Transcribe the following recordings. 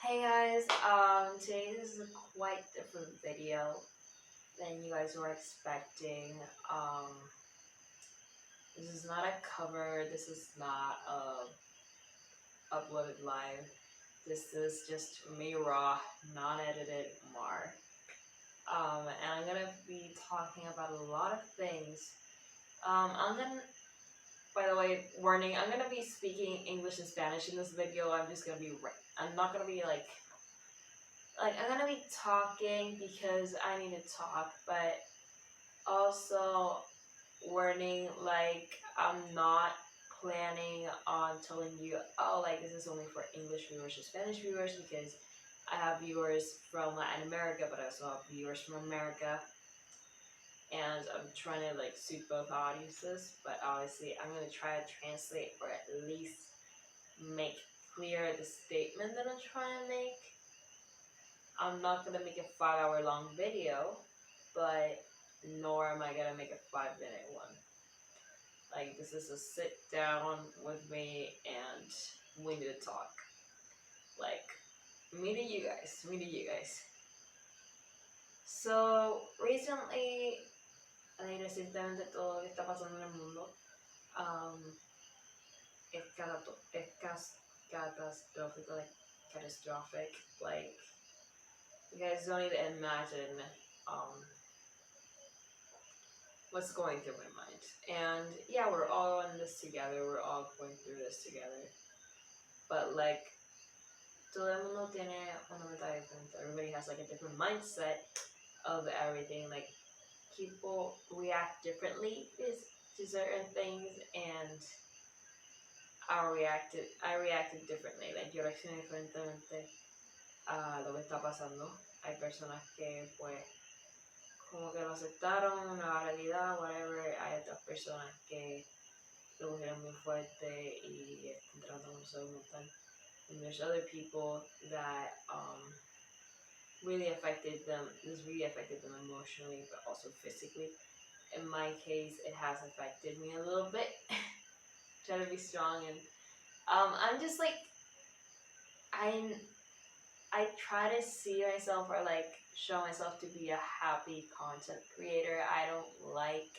Hey guys, today this is a quite different video than you guys were expecting. This is not a cover, this is not uploaded live. This is just me raw, non-edited Mar. And I'm gonna be talking about a lot of things. By the way, warning, I'm gonna be speaking English and Spanish in this video. I'm not gonna be I'm gonna be talking because I need to talk, but also warning, I'm not planning on telling you, oh, this is only for English viewers or Spanish viewers, because I have viewers from Latin America, but I also have viewers from America, and I'm trying to suit both audiences. But obviously, I'm gonna try to translate or at least make clear the statement that I'm trying to make. I'm not gonna make a 5 hour long video, but nor am I gonna make a 5 minute one. This is a sit down with me and we need to talk. Me to you guys. So, recently, recientemente todo lo que está pasando en el mundo es catastrophic, catastrophic. You guys don't even imagine what's going through my mind. And yeah, we're all in this together. We're all going through this together. But todo el mundo tiene una mentalidad diferente. Everybody has a different mindset of everything. People react differently to certain things, and I reacted differently. Yo reaccioné diferentemente a lo que está pasando. Hay personas que pues como que lo aceptaron, una realidad, whatever. Hay otras personas que lo cogieron muy fuerte y están tratando de salud mental. And there's other people that really affected them. This really affected them emotionally, but also physically. In my case, it has affected me a little bit. Try to be strong, and I'm just I try to see myself or show myself to be a happy content creator. I don't like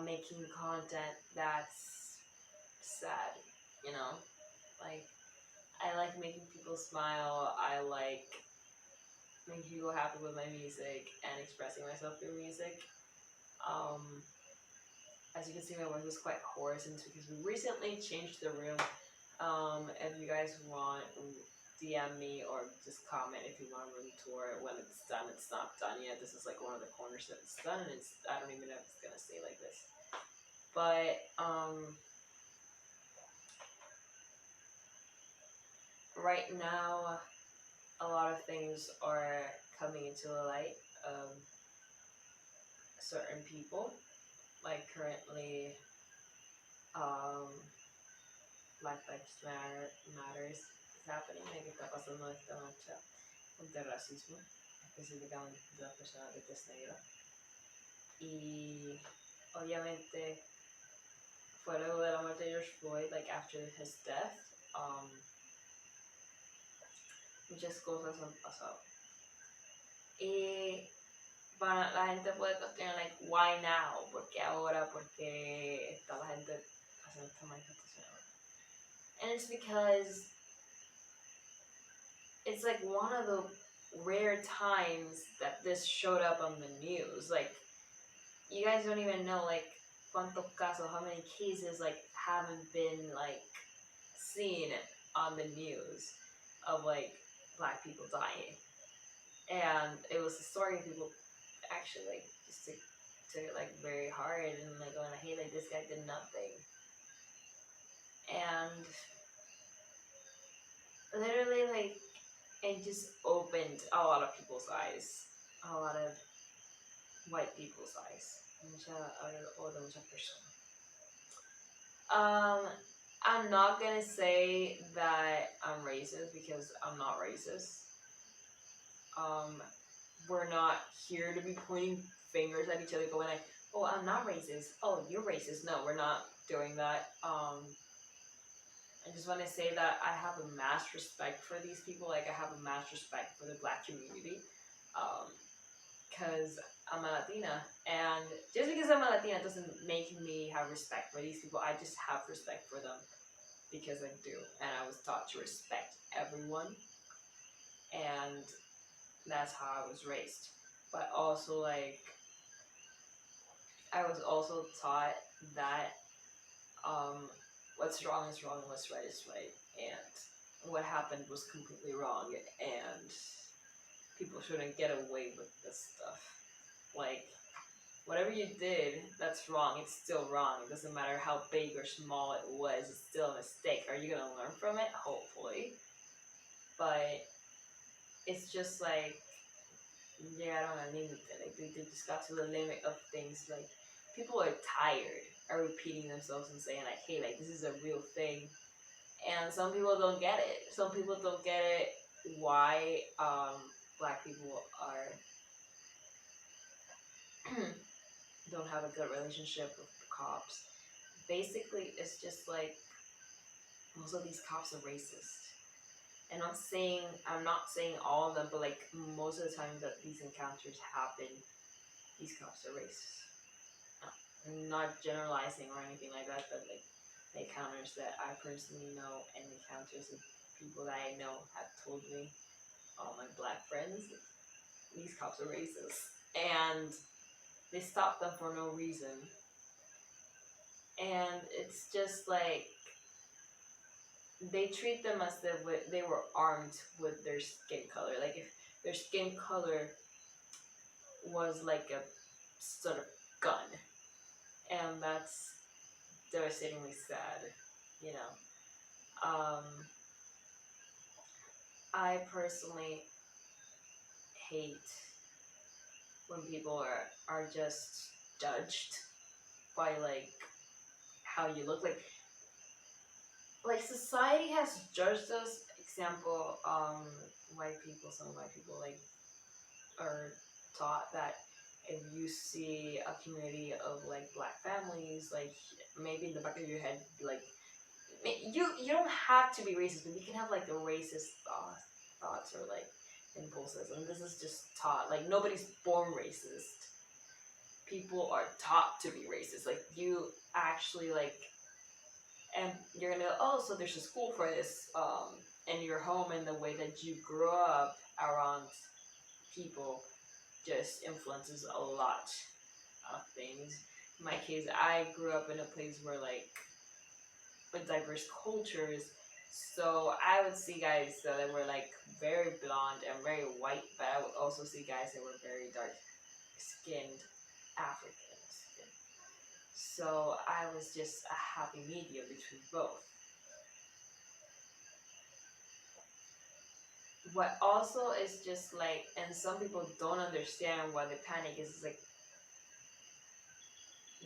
making content that's sad, you know? I like making people smile. I like making people happy with my music and expressing myself through music. As you can see, my voice is quite hoarse, and it's because we recently changed the room. If you guys want, DM me or just comment if you want a room tour when it's done. It's not done yet. This is one of the corners that it's done, and I don't even know if it's gonna stay like this. But right now, a lot of things are coming into the light of certain people. Currently, Black Lives Matters is happening. ¿Qué está pasando esta marcha contra el racismo, específicamente de las personas de tez negra? Y obviamente fue luego de la muerte de George Floyd, after his death, muchas cosas han pasado. Y para la gente puede cuestionar, why now? ¿Por qué ahora? ¿Por qué está la gente haciendo esta manifestación ahora? And it's because it's one of the rare times that this showed up on the news. You guys don't even know cuántos casos, how many cases haven't been seen on the news of black people dying. And it was a story people actually just took it very hard and going, hey, this guy did nothing. And literally it just opened a lot of people's eyes, a lot of white people's eyes. I'm not gonna say that I'm racist because I'm not racist. We're not here to be pointing fingers at each other going oh, I'm not racist, oh, you're racist. No, we're not doing that. I just want to say that I have a mass respect for these people. Like, I have a mass respect for the Black community. Because I'm a Latina. And just because I'm a Latina doesn't make me have respect for these people. I just have respect for them because I do. And I was taught to respect everyone. And that's how I was raised. But also, like, I was also taught that um, what's wrong is wrong, what's right is right, and what happened was completely wrong, and people shouldn't get away with this stuff. Like, whatever you did that's wrong, it's still wrong. It doesn't matter how big or small it was, it's still a mistake. Are you gonna learn from it? Hopefully. But it's just like, yeah, I don't know, limit. Like, they just got to the limit of things. Like, people are tired of repeating themselves and saying, like, hey, like, this is a real thing. And some people don't get it. Some people don't get it why black people are don't have a good relationship with the cops. Basically, it's just like most of these cops are racist. And I'm not saying all of them, but like most of the times that these encounters happen, these cops are racist. I'm not generalizing or anything like that, but like the encounters that I personally know and the encounters of people that I know have told me, all my black friends, these cops are racist. And they stop them for no reason. And it's just like they treat them as if they were armed with their skin color. Like if their skin color was like a sort of gun. And that's devastatingly sad, you know. Um, I personally hate when people are just judged by like how you look. Like society has judged us. Example, some white people like are taught that if you see a community of like black families, like maybe in the back of your head, like you don't have to be racist, but you can have like the racist thoughts or like impulses, and this is just taught. Like nobody's born racist. People are taught to be racist. Like you actually like, and you're gonna go, oh, so there's a school for this, and your home and the way that you grew up around people just influences a lot of things. In my case, I grew up in a place where like with diverse cultures, so I would see guys that were like very blonde and very white, but I would also see guys that were very dark skinned African skin. So I was just a happy medium between both. What also is just like, and some people don't understand why they panic, is like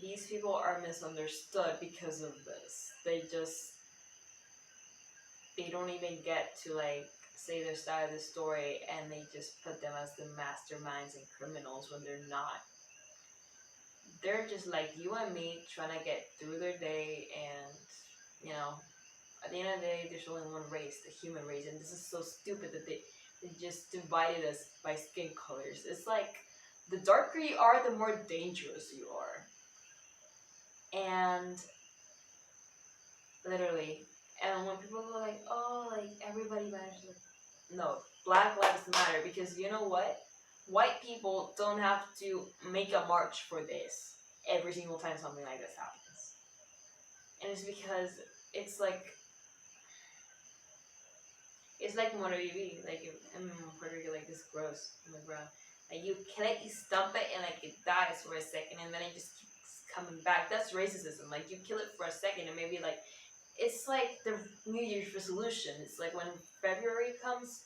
these people are misunderstood because of this. They don't even get to like say their side of the story, and they just put them as the masterminds and criminals when they're not. They're just like you and me trying to get through their day, and you know, at the end of the day, there's only one race, the human race, and this is so stupid that they just divided us by skin colors. It's like the darker you are, the more dangerous you are. And literally, and when people go like, oh, like everybody matters, like, no, Black Lives Matter, because you know what? White people don't have to make a march for this every single time something like this happens. And it's because it's like Motor UV, like in Puerto Rico, like this gross on the ground. Like you kill it, you stump it, and like it dies for a second, and then it just keeps coming back. That's racism. Like you kill it for a second, and maybe like it's like the New Year's resolution. It's like when February comes,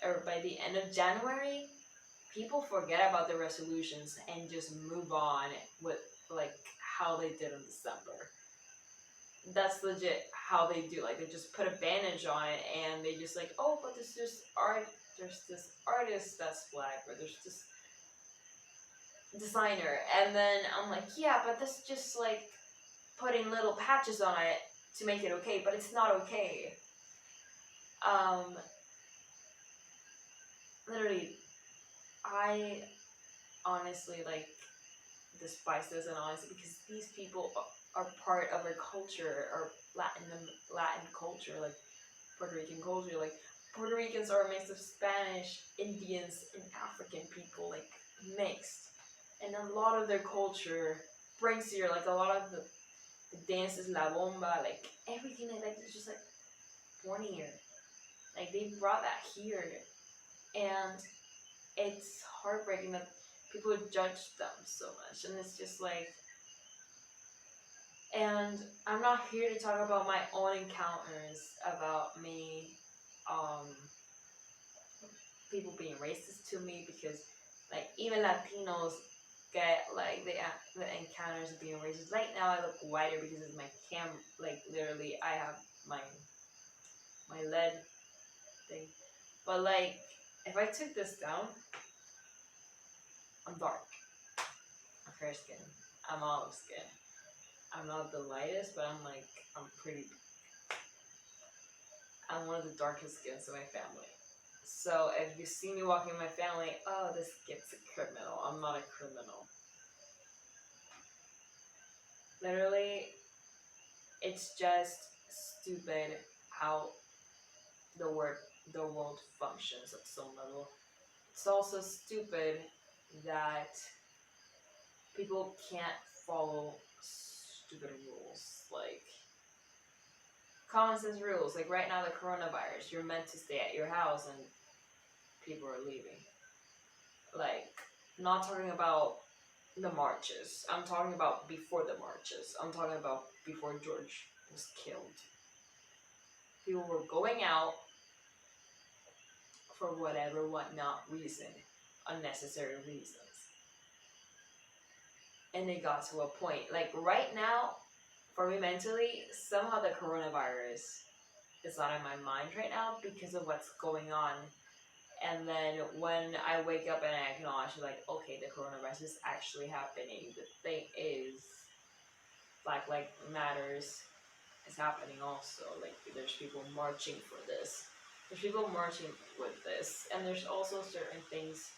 or by the end of January, people forget about the resolutions and just move on with like how they did in December. That's legit how they do. Like they just put a bandage on it and they just like, oh, but there's this artist that's black, or there's this designer, and then I'm like, yeah, but that's just like putting little patches on it. to make it okay, but it's not okay. Um, Literally, I honestly like despise this and honestly because these people are part of our culture, our Latin culture, like Puerto Rican culture. Like Puerto Ricans are a mix of Spanish, Indians, and African people, like mixed, and a lot of their culture brings here, like a lot of the dances, la bomba, like everything like that is just like born here. Like they brought that here, and it's heartbreaking that people judge them so much, and it's just like. And I'm not here to talk about my own encounters about me, um, people being racist to me because, like, even Latinos get like the encounters of being racist. Right now, I look whiter because it's my cam. Like, literally, I have my my lead thing. But like, if I took this down, I'm dark. I'm fair skin. I'm olive skin. I'm not the lightest, but I'm pretty. I'm one of the darkest skins in my family. So if you see me walking in my family, oh, this kid's a criminal. I'm not a criminal. Literally, it's just stupid how the word the world functions at some level. It's also stupid that people can't follow stupid rules like common sense rules. Like right now, the coronavirus, you're meant to stay at your house, and people are leaving. Like, not talking about the marches. I'm talking about before the marches. I'm talking about before George was killed. People were going out for whatever, whatnot reason, unnecessary reasons. And it got to a point. Like right now, for me mentally, somehow the coronavirus is not in my mind right now because of what's going on. And then when I wake up and I acknowledge, like, okay, the coronavirus is actually happening. The thing is, Black Lives Matters is happening also. Like, there's people marching for this. There's people marching with this. And there's also certain things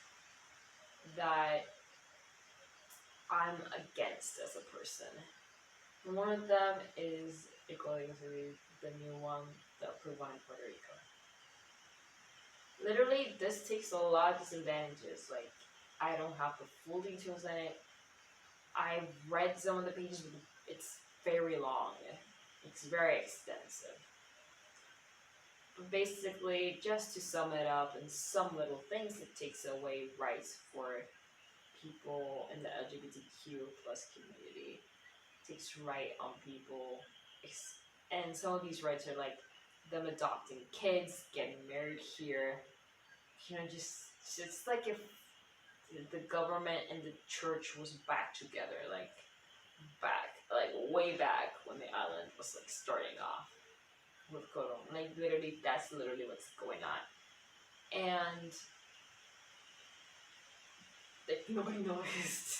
that I'm against as a person. One of them is the Codigo, the new one, the approved one in Puerto Rico. Literally, this takes a lot of disadvantages. Like, I don't have the full details in it. I've read some of the pages, but it's very long. It's very extensive. But basically, just to sum it up in some little things, it takes away rights for people in the LGBTQ plus community. It takes right on people. And some of these rights are like them adopting kids, getting married here. You know, just it's like if the government and the church was back together, like way back when the island was like starting off with Corona. Like literally, that's literally what's going on, and like nobody noticed.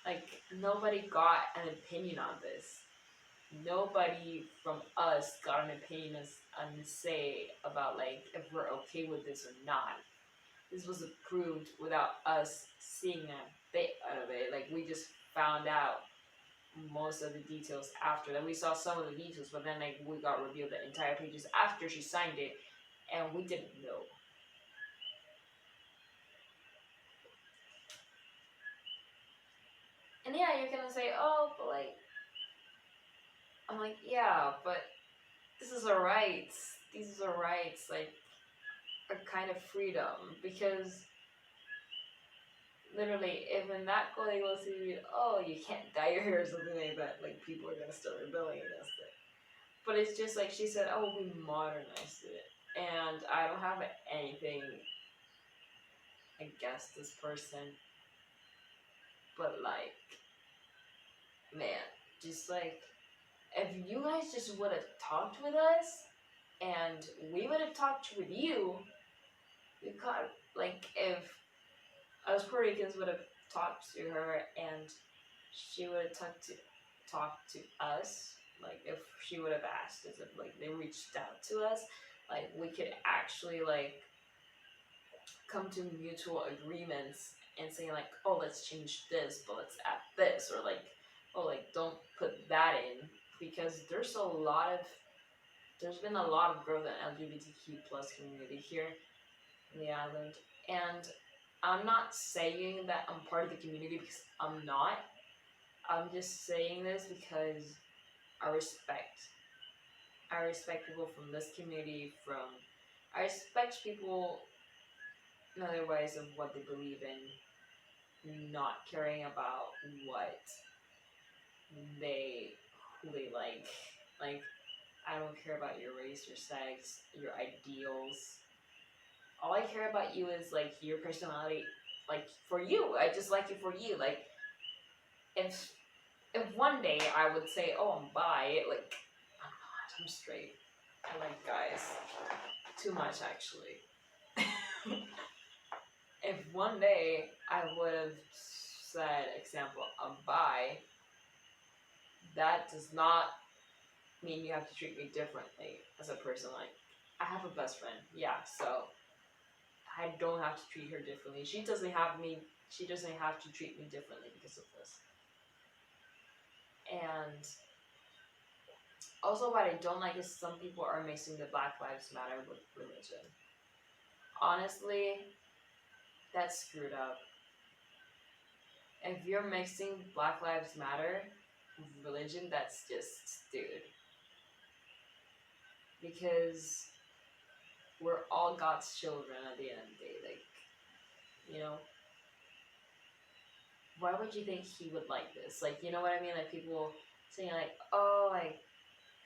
Like nobody got an opinion on this. Nobody from us got an opinion and say about like if we're okay with this or not. This was approved without us seeing a bit of it. Like we just found out most of the details after that. We saw some of the details, but then like we got revealed the entire pages after she signed it, and we didn't know. And yeah, you're gonna say, oh, but like, I'm like, yeah, but this is our rights. These are rights, like a kind of freedom because literally, if in that Codigo see, oh, you can't dye your hair or something like that, like people are gonna start rebelling against it. But it's just like she said, oh, we modernized it, and I don't have anything against this person, but like, man, just like if you guys just would have talked with us, and we would have talked with you, we got like if us Puerto Ricans would have talked to her and she would have talked to us, Like if she would have asked us, if like they reached out to us, like we could actually like come to mutual agreements and say like, oh, let's change this, but let's add this, or like, oh, like don't put that in, because there's been a lot of growth in LGBTQ plus community here in the island, and I'm not saying that I'm part of the community because I'm not. I'm just saying this because I respect. I respect people from this community. I respect people in other ways of what they believe in, not caring about what who they like. Like, I don't care about your race, your sex, your ideals. All I care about you is like your personality. Like for you, I just like you for you. Like if one day I would say, oh, I'm bi, like I'm not. I'm straight. I like guys too much actually. If one day I would have said, example, I'm bi, that does not mean you have to treat me differently as a person. Like, I have a best friend, yeah, so I don't have to treat her differently. She doesn't have to treat me differently because of this. And also what I don't like is some people are mixing the Black Lives Matter with religion. Honestly, that's screwed up. If you're mixing Black Lives Matter with religion, that's just stupid. Because we're all God's children at the end of the day. Like, you know, why would you think he would like this? Like, you know what I mean? Like, people saying, like, oh, like,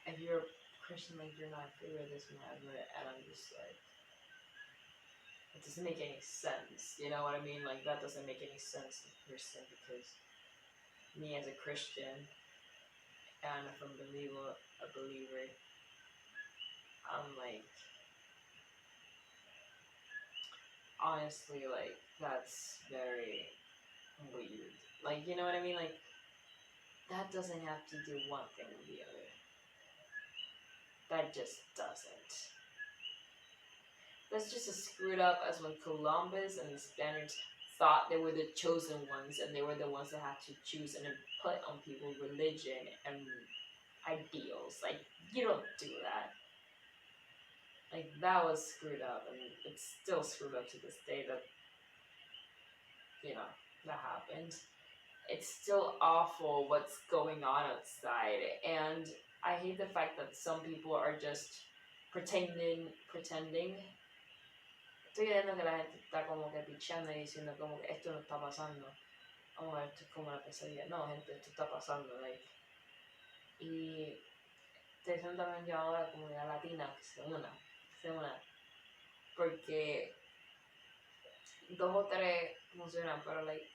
if you're a Christian, like, you're not in favor of this and whatever. And I'm just like, it doesn't make any sense. You know what I mean? Like, that doesn't make any sense to the person, because me as a Christian, and if I'm a believer, I'm like, honestly, like, that's very weird. Like, you know what I mean? Like, that doesn't have to do one thing with the other. That just doesn't. That's just as screwed up as when Columbus and the Spaniards thought they were the chosen ones, and they were the ones that had to choose and put on people religion and ideals. Like, you don't do that. Like, that was screwed up, and it's still screwed up to this day that, you know, that happened. It's still awful what's going on outside, and I hate the fact that some people are just pretending. Estoy viendo que la gente está como que pichando y diciendo como que esto no está pasando. Vamos a ver, esto es como una pesadilla. No, gente, esto está pasando. Like. Y estoy diciendo también yo ahora a la comunidad latina que se una. Porque dos o tres funcionan, pero like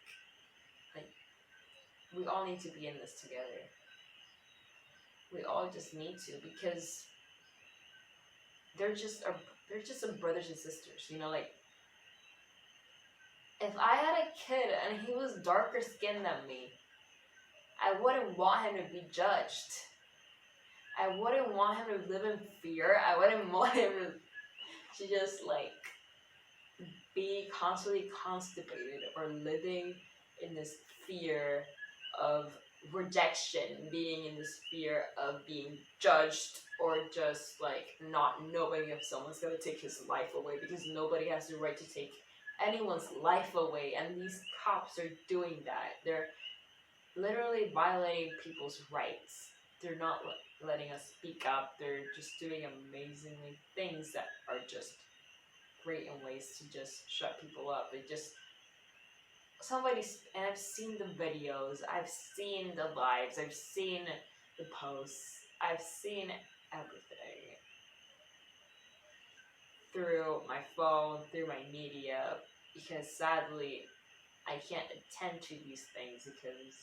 we all need to be in this together. We all just need to, because they're just some brothers and sisters, you know. Like, if I had a kid and he was darker skinned than me, I wouldn't want him to be judged. I wouldn't want him to live in fear. I wouldn't want him to just like be constantly constipated or living in this fear of rejection, being in this fear of being judged, or just like not knowing if someone's gonna take his life away, because nobody has the right to take anyone's life away, and these cops are doing that. They're literally violating people's rights. They're not letting us speak up. They're just doing amazingly things that are just great in ways to just shut people up. They just and I've seen the videos, I've seen the lives, I've seen the posts, I've seen everything through my phone, through my media, because sadly I can't attend to these things because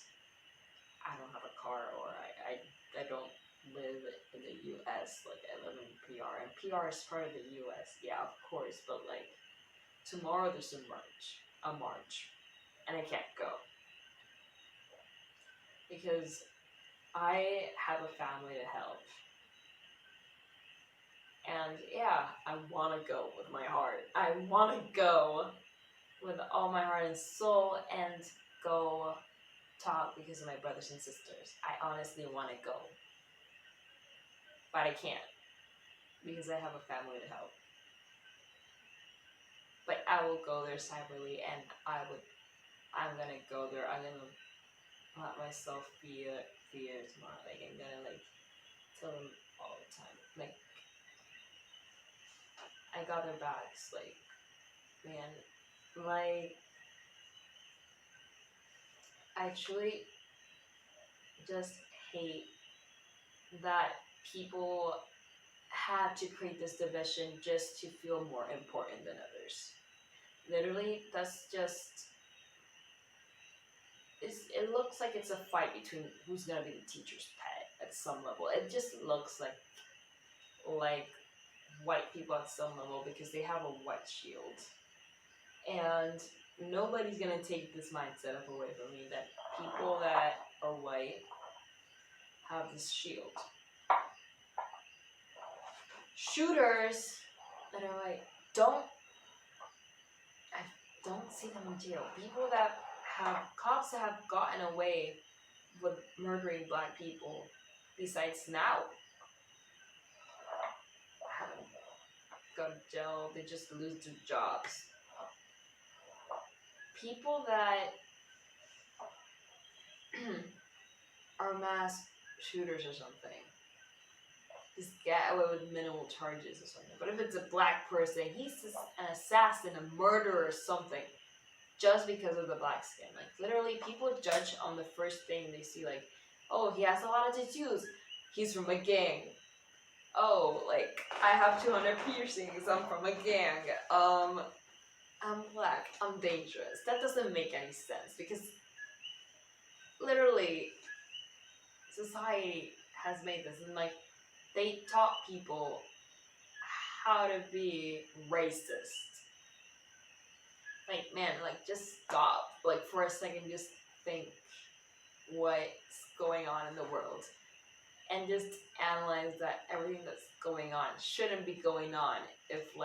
I don't have a car, or I don't live in the US. Like, I live in PR, and PR is part of the US, yeah, of course, but like tomorrow there's a march, and I can't go because I have a family to help. And yeah, I want to go with my heart. I want to go with all my heart and soul and go talk because of my brothers and sisters. I honestly want to go. But I can't because I have a family to help. But I will go there separately and I'm gonna go there. I'm gonna let myself fear tomorrow. Like I'm gonna like tell them all the time. Like I got their backs. Like man, like I truly just hate that people had to create this division just to feel more important than others. Literally, that's just it looks like it's a fight between who's gonna be the teacher's pet at some level. It just looks like white people at some level because they have a white shield. And nobody's gonna take this mindset away from me that people that are white have this shield. Shooters that are like I don't see them in jail. People that have cops that have gotten away with murdering black people, besides now, haven't gone to jail. They just lose their jobs. People that are mass shooters or something just get away with minimal charges or something. But if it's a black person, he's an assassin, a murderer or something, just because of the black skin. Like literally, people judge on the first thing they see. Like, oh, he has a lot of tattoos. He's from a gang. Oh, like I have 200 piercings. I'm from a gang. I'm black. I'm dangerous. That doesn't make any sense because literally, society has made this and like they taught people how to be racist. Like man, like just stop. Like for a second, just think what's going on in the world and just analyze that everything that's going on shouldn't be going on if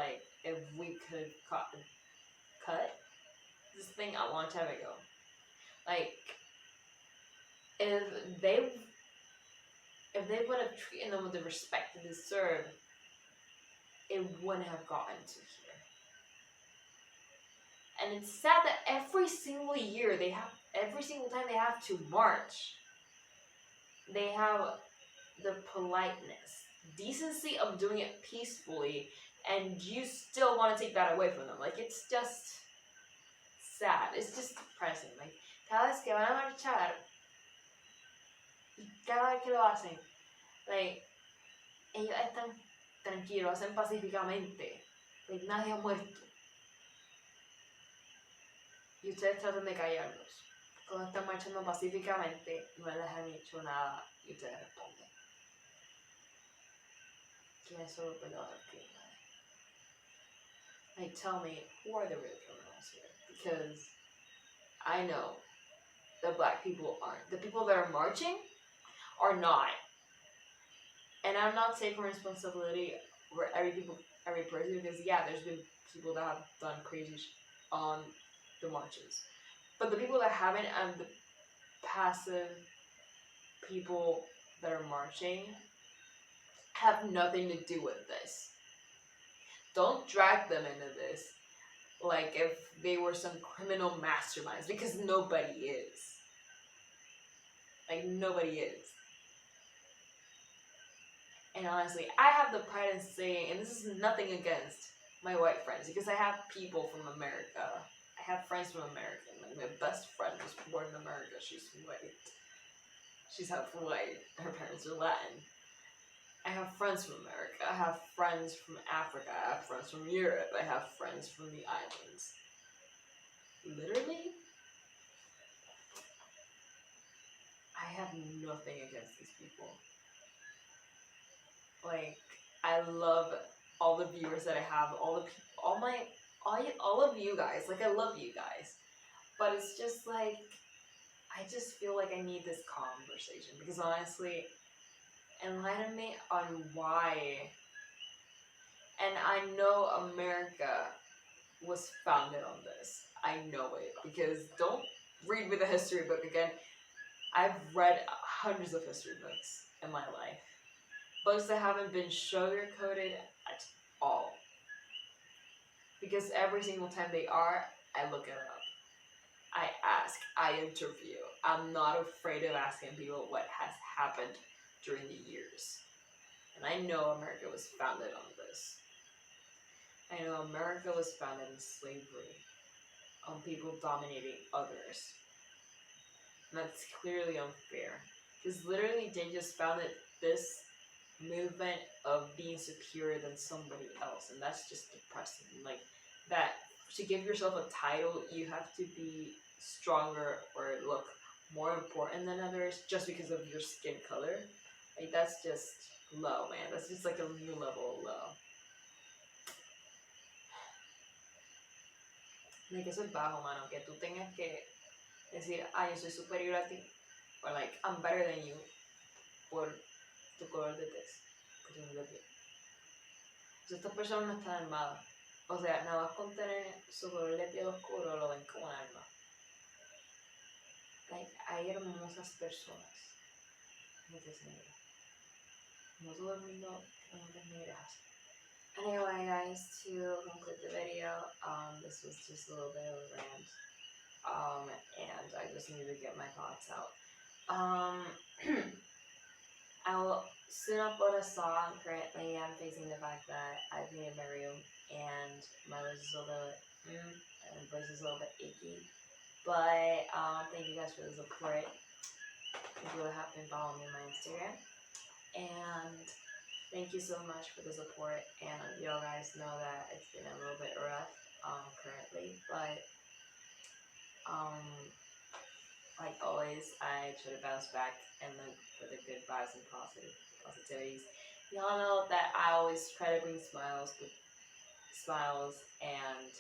we could cut this thing a long time ago. Like if they would have treated them with the respect they deserve, it wouldn't have gotten to here. And it's sad that every single time they have to march, they have the politeness, decency of doing it peacefully, and you still want to take that away from them. Like, it's just sad. It's just depressing. Like, cada vez que van a marchar, y cada vez que lo hacen, like, ellos están tranquilos, hacen pacíficamente. Like, nadie ha muerto. Y ustedes tratan de callarlos. Cuando están marchando pacíficamente, no les han hecho nada, y ustedes responden. ¿Quiénes son los verdaderos criminales? Like, tell me, who are the real criminals here? Because I know that black people aren't. The people that are marching are not. And I'm not taking responsibility for every person, because yeah, there's been people that have done crazy on the marches. But the people that haven't and the passive people that are marching have nothing to do with this. Don't drag them into this like if they were some criminal masterminds, because nobody is. Like, nobody is. And honestly, I have the pride in saying, and this is nothing against my white friends, because I have people from America. I have friends from America. Like, my best friend was born in America. She's white. She's half white. Her parents are Latin. I have friends from America. I have friends from Africa. I have friends from Europe. I have friends from the islands. Literally, I have nothing against these people. Like, I love all the viewers that I have, all of you guys. Like, I love you guys. But it's just like, I just feel like I need this conversation because honestly, enlighten me on why. And I know America was founded on this. I know it because don't read me the history book again. I've read hundreds of history books in my life. Books that haven't been sugar coated at all. Because every single time they are, I look it up. I ask, I interview. I'm not afraid of asking people what has happened during the years. And I know America was founded on this. I know America was founded in slavery, on people dominating others. And that's clearly unfair. Because literally they just founded this movement of being superior than somebody else. And that's just depressing. Like that to give yourself a title, you have to be stronger or look more important than others just because of your skin color. Like that's just low, man. That's just like a new level of low. Like eso es bajo, mano. Que tú tengas que decir, ah, yo soy superior a ti. Or like, I'm better than you por tu color de tez, por tu color de piel. Entonces, estas personas no están armadas. O sea, nada más con tener su color de piel oscuro lo ven como un arma. Like, hay hermosas personas de tez negra. No todo el mundo tiene tez negra así. Anyway, guys, to conclude the video, this was just a little bit of a rant. And I just needed to get my thoughts out. I will soon upload a song. Currently, I'm facing the fact that I painted my room and my voice is a little bit, and my voice is a little bit achy. But thank you guys for the support. People that have been following me on my Instagram, and thank you so much for the support. And you guys know that it's been a little bit rough currently, but like always, I try to bounce back and look for the good vibes and positivities. Y'all know that I always try to bring smiles and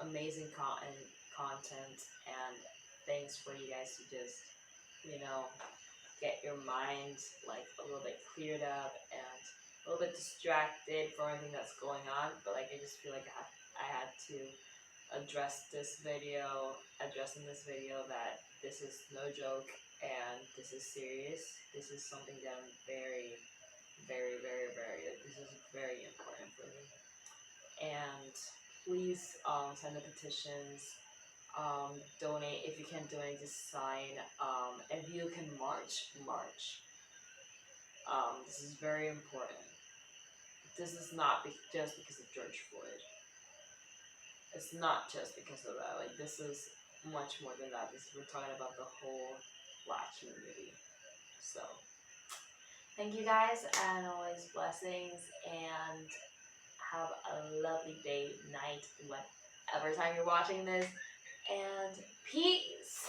amazing content and things for you guys to just, get your mind like a little bit cleared up and a little bit distracted from everything that's going on. But like I just feel like I had to address in this video that this is no joke and this is serious. This is something that I'm very, very, very, this is very important for me. And please send the petitions, donate if you can donate, just sign. If you can march. This is very important. This is not just because of George Floyd. It's not just because of that. Like, this is much more than that. We're talking about the whole Black community. So, thank you guys, and always blessings, and have a lovely day, night, whatever time you're watching this, and peace!